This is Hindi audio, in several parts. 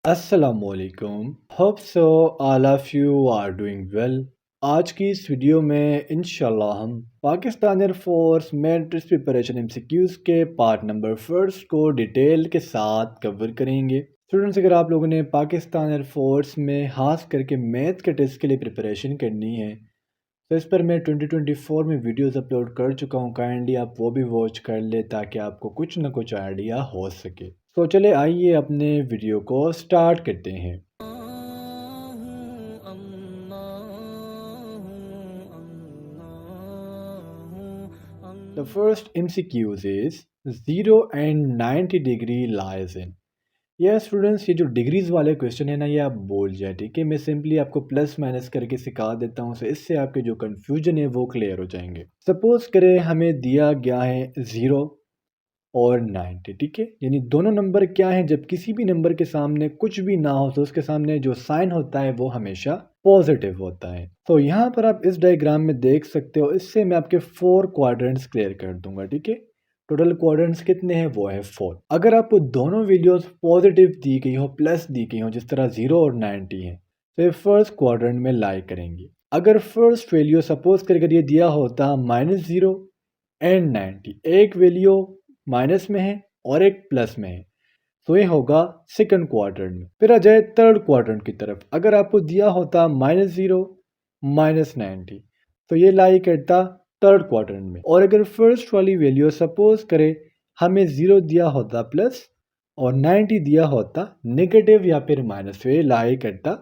Assalamualaikum. Hope so all of you are doing well. आज की इस वीडियो में इंशाल्लाह हम Pakistan air force mentors preparation MCQs के पार्ट नंबर फर्स्ट को डिटेल के साथ कवर करेंगे। स्टूडेंट्स, अगर आप लोगों ने पाकिस्तान एयरफोर्स में खास करके मैथ के टेस्ट के लिए प्रिपरेशन करनी है तो इस पर मैं 2024 में वीडियोस अपलोड कर चुका हूँ। काइंडली आप वो भी वॉच कर ले ताकि आपको कुछ ना कुछ आइडिया हो सके। तो चले आइए अपने वीडियो को स्टार्ट करते हैं। The first MCQs is 0 and 90 degree lies in। यह स्टूडेंट्स, ये जो डिग्रीज वाले क्वेश्चन है ना, ये आप बोल जाए, ठीक है। मैं सिंपली आपको प्लस माइनस करके सिखा देता हूँ, तो इससे आपके जो कंफ्यूजन है वो क्लियर हो जाएंगे। सपोज करें हमें दिया गया है 0 और 90, ठीक है। यानी दोनों नंबर क्या हैं, जब किसी भी नंबर के सामने कुछ भी ना हो तो उसके सामने जो साइन होता है वो हमेशा पॉजिटिव होता है। तो यहाँ पर आप इस डायग्राम में देख सकते हो, इससे मैं आपके 4 क्वाड्रेंट्स क्लियर कर दूंगा, ठीक है। टोटल क्वाड्रेंट्स कितने हैं, वो है 4। अगर आपको दोनों वैल्यूज पॉजिटिव दी गई हो, प्लस दी गई हो, जिस तरह 0 और 90 है, तो ये फर्स्ट क्वाड्रेंट में लाई करेंगे। अगर फर्स्ट वैल्यू सपोज कर ये दिया होता -0 एंड 90, एक वैल्यू माइनस में है और एक प्लस में है, तो ये होगा सेकंड क्वाड्रेंट में। फिर आ जाए थर्ड क्वाड्रेंट की तरफ। अगर आपको दिया होता -0 -90, तो ये लाई करता थर्ड क्वाड्रेंट में। और अगर फर्स्ट वाली वैल्यू सपोज करे हमें 0 दिया होता प्लस और 90 दिया होता नेगेटिव या फिर माइनस, तो ये लाई करता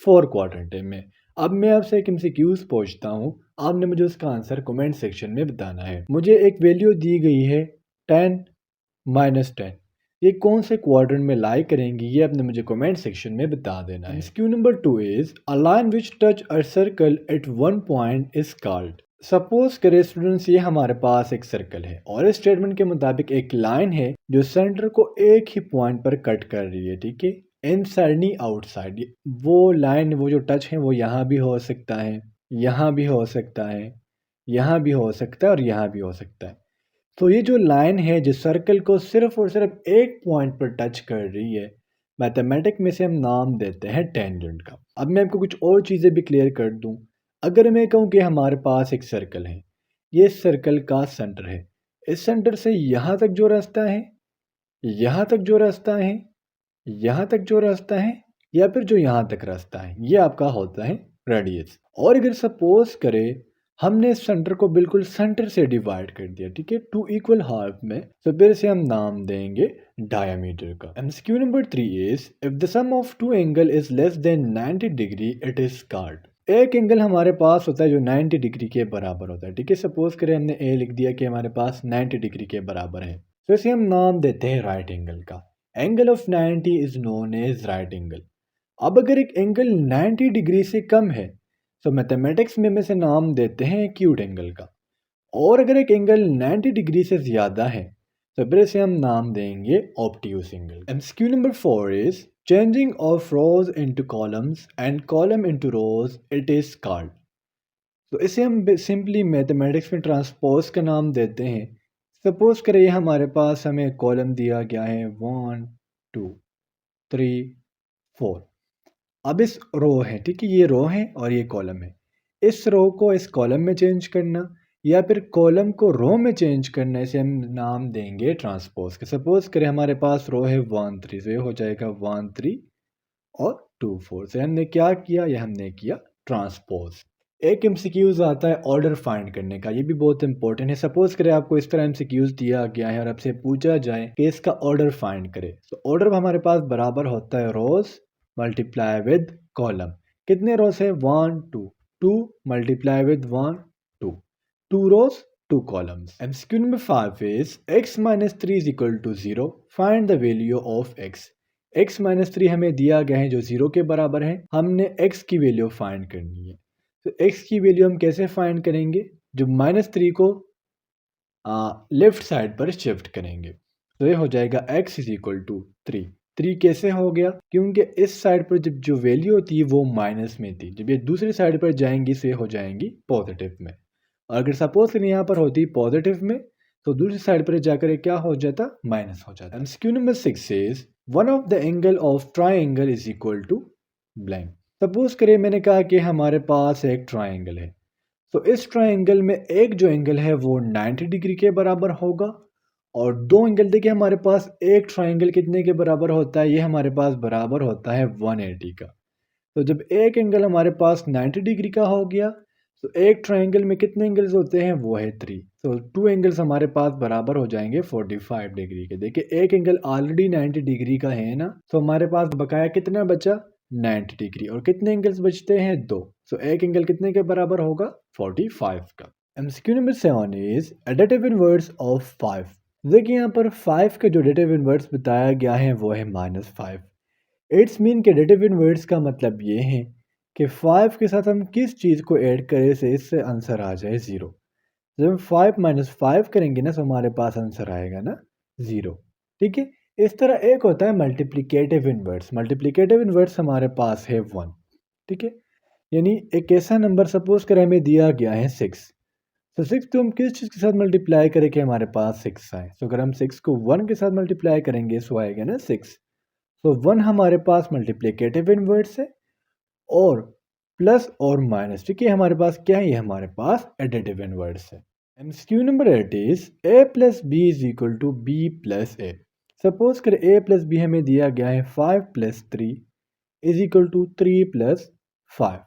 फोर्थ क्वाड्रेंट में। अब मैं आपसे एक एमसीक्यूज पूछता हूँ, आपने मुझे उसका आंसर कमेंट सेक्शन में बताना है। मुझे एक वैल्यू दी गई है 10 -10, ये कौन से क्वाड्रेंट में लाई करेंगी, ये आपने मुझे कमेंट सेक्शन में बता देना है। Q number 2 is a line which touch a circle eight one point is called. Suppose करें स्टूडेंट्स, ये हमारे पास एक सर्कल है और इस स्टेटमेंट के मुताबिक एक लाइन है जो सेंटर को एक ही पॉइंट पर कट कर रही है, ठीक है। इनसाइड नहीं आउटसाइड। वो लाइन, वो जो टच है वो यहाँ भी हो सकता है, यहाँ भी हो सकता है, यहाँ भी हो सकता है और यहाँ भी हो सकता है। तो ये जो लाइन है जिस सर्कल को सिर्फ और सिर्फ एक पॉइंट पर टच कर रही है, मैथमेटिक में से हम नाम देते हैं टेंजेंट का। अब मैं आपको कुछ और चीज़ें भी क्लियर कर दूं। अगर मैं कहूँ कि हमारे पास एक सर्कल है, ये सर्कल का सेंटर है, इस सेंटर से यहाँ तक जो रास्ता है, यहाँ तक जो रास्ता है, यहाँ तक जो रास्ता है, या फिर जो यहाँ तक रास्ता है, ये आपका होता है रेडियस। और अगर सपोज करें हमने इस सेंटर को बिल्कुल सेंटर से डिवाइड कर दिया, ठीक है, टू इक्वल हाफ में, तो फिर से हम नाम देंगे डायमीटर का। MCQ number 3 is if the sum of two angle is less than 90 degree it is called. एक एंगल हमारे पास होता है जो 90 डिग्री के बराबर होता है, ठीक है। सपोज करें हमने ए लिख दिया कि हमारे पास 90 डिग्री के बराबर है, तो इसे हम नाम देते हैं राइट एंगल का। Angle of 90 is known as right angle. अब अगर एक एंगल 90 डिग्री से कम है तो मैथमेटिक्स में इसे नाम देते हैं एक्यूट एंगल का। और अगर एक एंगल 90 डिग्री से ज़्यादा है तो फिर इसे हम नाम देंगे obtuse angle. MCQ number 4 is changing of rose into columns and column into rose it is called. तो इसे हम सिंपली मैथमेटिक्स में ट्रांसपोज का नाम देते हैं। सपोज करें हमारे पास हमें कॉलम दिया गया है 1 2 3 4। अब इस रो है, ठीक है, ये रो है और ये कॉलम है। इस रो को इस कॉलम में चेंज करना या फिर कॉलम को रो में चेंज करना, इसे हम नाम देंगे ट्रांसपोज के। सपोज करें हमारे पास रो है 1 3, तो ये हो जाएगा 1 3 और 2 4 से हमने क्या किया, ये हमने किया ट्रांसपोज। एक एमसीक्यूज आता है ऑर्डर फाइंड करने का, ये भी बहुत इंपॉर्टेंट है। सपोज करें आपको इस तरह एमसीक्यूज दिया गया है और आपसे पूछा जाए कि इसका ऑर्डर फाइंड करे, तो ऑर्डर हमारे पास बराबर होता है रोज मल्टीप्लाई विद कॉलम। कितने रोज है, 1 2, 2 multiply with 1 2, 2 rows 2 columns. MCQ number 5 is x minus 3 is equal to 0, find the value of x। x minus 3 हमें दिया गया है जो 0 के बराबर है, हमने x की वैल्यू फाइंड करनी है। तो x की वैल्यू हम कैसे फाइंड करेंगे, जब -3 को लेफ्ट साइड पर शिफ्ट करेंगे, तो ये हो जाएगा x इज इक्वल टू 3। 3 कैसे हो गया, क्योंकि इस साइड पर जब जो वैल्यू होती है वो माइनस में थी, जब ये दूसरी साइड पर जाएंगी तो ये हो जाएंगी पॉजिटिव में। और अगर सपोज करें यहाँ पर होती पॉजिटिव में, तो दूसरी साइड पर जाकर क्या हो जाता, माइनस हो जाता। MCQ number 6 is one of the angle of triangle is equal to blank. Suppose करें मैंने कहा कि हमारे पास एक ट्राइंगल है, तो इस ट्राइंगल में एक जो एंगल है वो 90 डिग्री के बराबर होगा, और दो एंगल देखिए हमारे पास एक ट्राइंगल कितने के बराबर होता है, ये हमारे पास बराबर होता है 180 का। तो जब एक एंगल हमारे पास 90 डिग्री का हो गया, तो एक ट्राइंगल में कितने एंगल्स होते हैं, वो है 3। तो टू एंगल्स हमारे पास बराबर हो जाएंगे 45 डिग्री के। देखिए एक एंगल ऑलरेडी 90 डिग्री का है ना, तो हमारे पास बकाया कितना बचा, 90 डिग्री, और कितने एंगल्स बचते हैं, दो। तो एक एंगल कितने के बराबर होगा, 45 का। MCQ number 7 is additive inverse of 5। देखिए यहाँ पर 5 का जो एडिटिव इनवर्स बताया गया है वो है -5। इट्स मीन के एडिटिव इनवर्स का मतलब ये है कि 5 के साथ हम किस चीज़ को ऐड करें से इससे आंसर आ जाए 0। जब हम 5 - 5 करेंगे ना, तो हमारे पास आंसर आएगा ना 0। ठीक है। इस तरह एक होता है मल्टीप्लिकेटिव इनवर्स। मल्टीप्लिकेटिव इनवर्स हमारे पास है 1। ठीक है। यानी एक ऐसा नंबर सपोज कर हमें दिया गया है 6, तो 6 को हम किस चीज़ के साथ मल्टीप्लाई करें कि हमारे पास 6 आए। तो अगर हम 6 को 1 के साथ मल्टीप्लाई करेंगे तो आएगा ना 6। तो 1 हमारे पास मल्टीप्लिकेटिव इनवर्स है, और प्लस और माइनस, ठीक है, हमारे पास क्या है, ये हमारे पास एडिटिव इनवर्स है। MCQ number 8 is a plus B is equal to B plus A. Suppose कर a प्लस बी हमें दिया गया है 5 plus 3 is equal to 3 plus 5।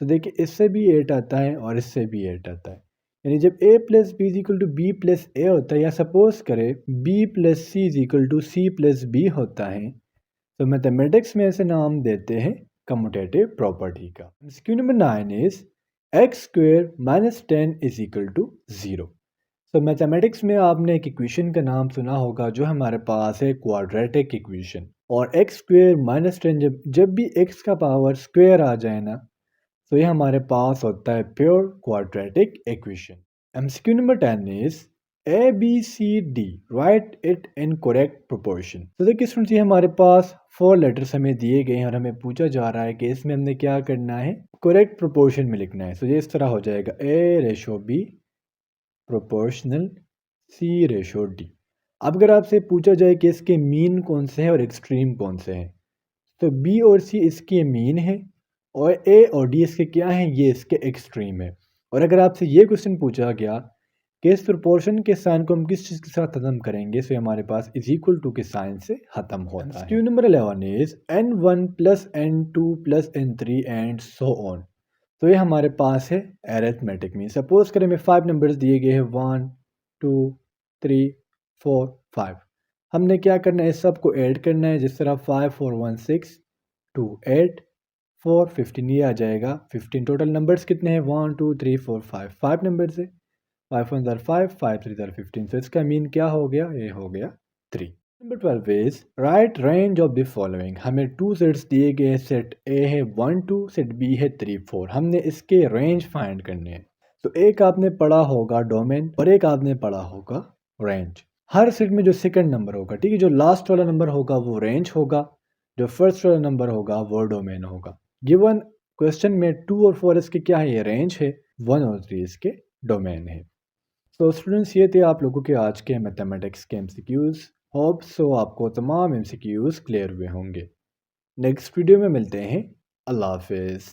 तो देखिए इससे भी 8 आता है और इससे भी 8 आता है। यानी जब a plus B is equal to B plus A होता है, या सपोज करें b plus C is equal to C plus B होता है, तो मैथमेटिक्स में ऐसे नाम देते हैं कम्यूटेटिव प्रॉपर्टी का। MCQ number 9 is x square minus 10 is equal to 0। तो मैथमेटिक्स में आपने एक इक्वेशन का नाम सुना होगा जो हमारे पास है क्वाड्रेटिक इक्वेशन। और एक्स स्क्वेयर माइनस 10, जब भी एक्स का पावर स्क्वेयर आ जाए ना, तो ये हमारे पास होता है pure quadratic equation. MCQ number 10 is A B C D write it in correct proportion. तो देखिए स्टूडेंट्स, ये हमारे पास 4 लेटर्स हमें दिए गए हैं और हमें पूछा जा रहा है कि इसमें हमने क्या करना है, करेक्ट प्रोपोर्शन में लिखना है। तो ये इस तरह हो जाएगा ए रेशो बी प्रोपोर्शनल सी रेशो डी। अब अगर आपसे पूछा जाए कि इसके मीन कौन से हैं और एक्सट्रीम कौन से हैं, तो बी और सी इसके मीन है, और ए और डी इसके क्या हैं, ये इसके एक्सट्रीम है। और अगर आपसे ये क्वेश्चन पूछा गया कि इस प्रोपोर्शन के साइन को हम किस चीज़ के साथ खत्म करेंगे, तो हमारे पास इज इक्वल टू के साइन से खत्म होता है। Q number 11 is n1 plus n2 plus n3 and so on. तो ये हमारे पास है एरिथमेटिक में। सपोज करें हमें 5 नंबर्स दिए गए हैं, 1 2 3 4 5। हमने क्या करना है, इस सब को ऐड करना है। जिस तरह 5 4 1 6 2 8 4 15, ये आ जाएगा 15। टोटल नंबर्स कितने हैं, 1 2 3 4 5, 5 नंबर्स है। 5 1 ज़र 5 5 3 ज़र 15। तो इसका मीन क्या हो गया, ये हो गया 3। Number 12 is right range of the following. हमें टू सेट्स दिए गए, सेट ए है 1 2, सेट बी है 3 4। हमने इसके रेंज फाइंड करने हैं। तो एक आपने पढ़ा होगा डोमेन और एक आपने पढ़ा होगा रेंज। हर सेट में जो सेकंड नंबर होगा, ठीक है, जो लास्ट वाला नंबर होगा वो रेंज होगा, जो फर्स्ट वाला नंबर होगा वो डोमेन होगा। गिवन क्वेश्चन में 2 और 4 इसके क्या है, ये रेंज है, 1 और 3 इसके डोमेन है। तो स्टूडेंट्स, ये थे आप लोगों के आज के मैथमेटिक्स के एमसीक्यूज़। होप सो आपको तमाम एमसीक्यूज़ क्लियर हुए होंगे। नेक्स्ट वीडियो में मिलते हैं। अल्लाह हाफिज़।